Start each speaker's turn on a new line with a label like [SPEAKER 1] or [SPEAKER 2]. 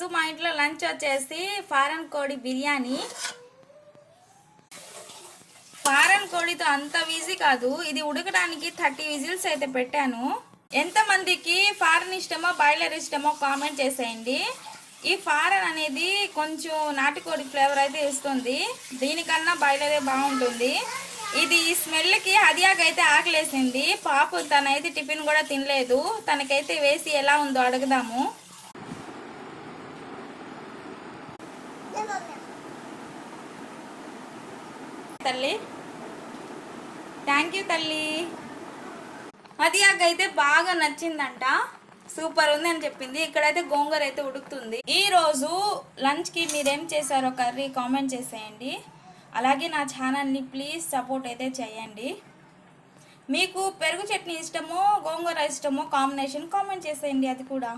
[SPEAKER 1] ఈరోజు మా ఇంట్లో లంచ్ వచ్చేసి ఫారెన్ కోడి బిర్యానీ. ఫారెన్ కోడితో అంత ఈజీ కాదు, ఇది ఉడకడానికి 30 విజిల్స్ అయితే పెట్టాను. ఎంతమందికి ఫారెన్ ఇష్టమో బాయిలర్ ఇష్టమో కామెంట్ చేసేయండి. ఈ ఫారెన్ అనేది కొంచెం నాటుకోడి ఫ్లేవర్ అయితే ఇస్తుంది, దీనికన్నా బాయిలరే బాగుంటుంది. ఇది ఈ స్మెల్కి హదియాకైతే ఆకలేసింది. పాప తనైతే టిఫిన్ కూడా తినలేదు, తనకైతే వేసి ఎలా ఉందో అడుగుదాము. తల్లి థ్యాంక్ యూ తల్లి. హదియాకైతే బాగా నచ్చిందంట, సూపర్ ఉంది అని చెప్పింది. ఇక్కడైతే గోంగూర అయితే ఉడుకుతుంది. ఈరోజు లంచ్కి మీరేం చేశారో కర్రీ కామెంట్ చేసేయండి. అలాగే నా ఛానల్ని ప్లీజ్ సపోర్ట్ అయితే చేయండి. మీకు పెరుగు చట్నీ ఇష్టమో గోంగూర ఇష్టమో కాంబినేషన్ కామెంట్ చేసేయండి అది కూడా.